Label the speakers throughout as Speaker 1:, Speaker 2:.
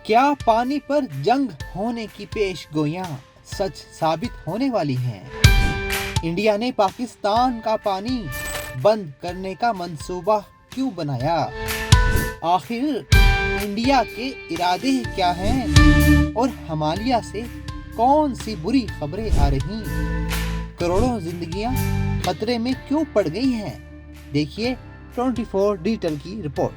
Speaker 1: کیا پانی پر جنگ ہونے کی پیش گوئیاں سچ ثابت ہونے والی ہیں؟ انڈیا نے پاکستان کا پانی بند کرنے کا منصوبہ کیوں بنایا؟ آخر انڈیا کے ارادے کیا ہیں اور ہمالیہ سے کون سی بری خبریں آ رہی؟ کروڑوں زندگیاں خطرے میں کیوں پڑ گئی ہیں؟ دیکھیے 24 ڈیجیٹل کی رپورٹ۔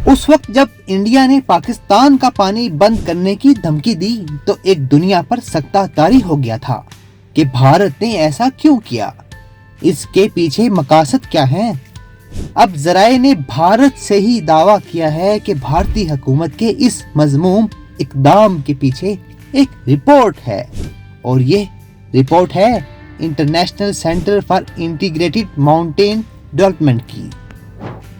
Speaker 1: اس وقت جب انڈیا نے پاکستان کا پانی بند کرنے کی دھمکی دی تو ایک دنیا پر سکتہ طاری ہو گیا تھا کہ بھارت نے ایسا کیوں کیا، اس کے پیچھے مقاصد کیا ہیں۔ اب ذرائع نے بھارت سے ہی دعویٰ کیا ہے کہ بھارتی حکومت کے اس مذموم اقدام کے پیچھے ایک رپورٹ ہے، اور یہ رپورٹ ہے international centre for integrated mountain development کی۔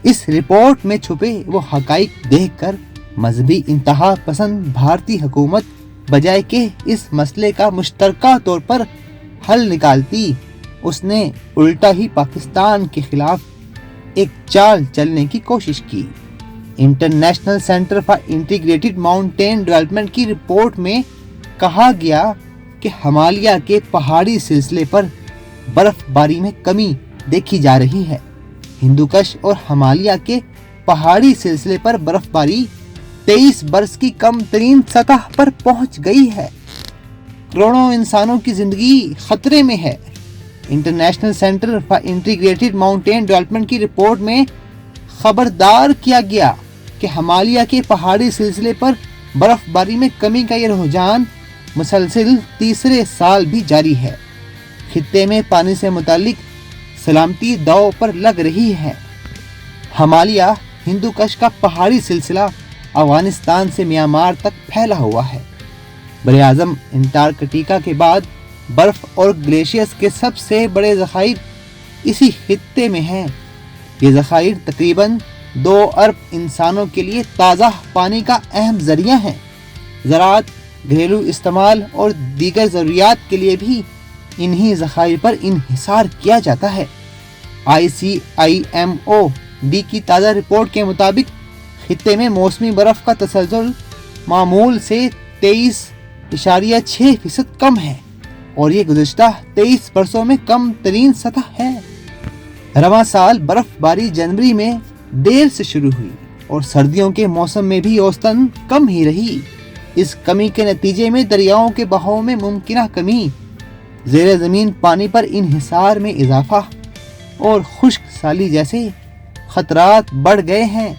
Speaker 1: اس رپورٹ میں چھپے وہ حقائق دیکھ کر مذہبی انتہا پسند بھارتی حکومت بجائے کہ اس مسئلے کا مشترکہ طور پر حل نکالتی، اس نے الٹا ہی پاکستان کے خلاف ایک چال چلنے کی کوشش کی۔ International centre for integrated mountain development کی رپورٹ میں کہا گیا کہ ہمالیہ کے پہاڑی سلسلے پر برف باری میں کمی دیکھی جا رہی ہے۔ ہندوکش اور ہمالیہ کے پہاڑی سلسلے پر برف باری 23 برس کی کم ترین سطح پر پہنچ گئی ہے۔ کروڑوں انسانوں کی زندگی خطرے میں ہے۔ International centre for integrated mountain development کی رپورٹ میں خبردار کیا گیا کہ ہمالیہ کے پہاڑی سلسلے پر برف باری میں کمی کا یہ رجحان مسلسل تیسرے سال بھی جاری ہے۔ خطے میں پانی سے متعلق سلامتی داؤ پر لگ رہی ہے۔ ہمالیہ ہندوکش کا پہاڑی سلسلہ افغانستان سے میانمار تک پھیلا ہوا ہے۔ براعظم انٹارکٹیکا کے بعد برف اور گلیشیئرز کے سب سے بڑے ذخائر اسی خطے میں ہیں۔ یہ ذخائر تقریباً 2 ارب انسانوں کے لیے تازہ پانی کا اہم ذریعہ ہیں۔ زراعت، گھریلو استعمال اور دیگر ضروریات کے لیے بھی انہی ذخائر پر انحصار کیا جاتا ہے۔ ICIMOD کی تازہ رپورٹ کے مطابق خطے میں موسمی برف کا تسلسل معمول سے 23.6% کم ہے، اور یہ گزشتہ 23 برسوں میں کم ترین سطح ہے۔ رواں سال برف باری جنوری میں دیر سے شروع ہوئی اور سردیوں کے موسم میں بھی اوسطاً کم ہی رہی۔ اس کمی کے نتیجے میں دریاؤں کے بہاؤ میں ممکنہ کمی، زیر زمین پانی پر انحصار میں اضافہ اور خشک سالی جیسے خطرات بڑھ گئے ہیں۔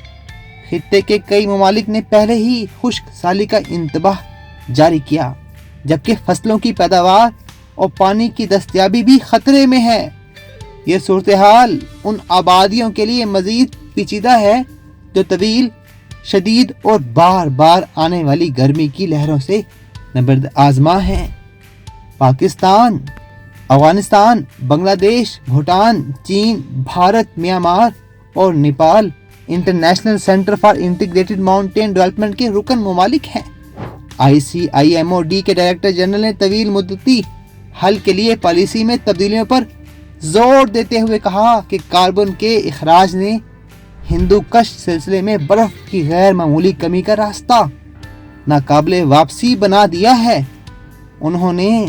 Speaker 1: خطے کے کئی ممالک نے پہلے ہی خشک سالی کا انتباہ جاری کیا، جبکہ فصلوں کی پیداوار اور پانی کی دستیابی بھی خطرے میں ہے۔ یہ صورتحال ان آبادیوں کے لیے مزید پیچیدہ ہے جو طویل، شدید اور بار بار آنے والی گرمی کی لہروں سے نبرد آزما ہیں۔ پاکستان، افغانستان، بنگلہ دیش، بھوٹان، چین، بھارت، میانمار اور Nepal international centre for integrated mountain development کے رکن ممالک ہیں۔ ICIMOD کے ڈائریکٹر جنرل نے طویل مدتی حل کے لیے پالیسی میں تبدیلیوں پر زور دیتے ہوئے کہا کہ کاربن کے اخراج نے ہندوکش سلسلے میں برف کی غیر معمولی کمی کا راستہ ناقابل واپسی بنا دیا ہے۔ انہوں نے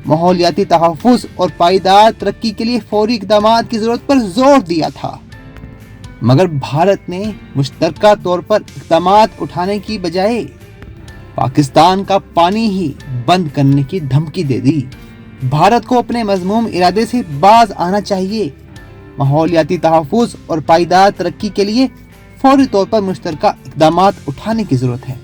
Speaker 1: ماحولیاتی تحفظ اور پائیدار ترقی کے لیے فوری اقدامات کی ضرورت پر زور دیا تھا، مگر بھارت نے مشترکہ طور پر اقدامات اٹھانے کی بجائے پاکستان کا پانی ہی بند کرنے کی دھمکی دے دی۔ بھارت کو اپنے مذموم ارادے سے باز آنا چاہیے۔ ماحولیاتی تحفظ اور پائیدار ترقی کے لیے فوری طور پر مشترکہ اقدامات اٹھانے کی ضرورت ہے۔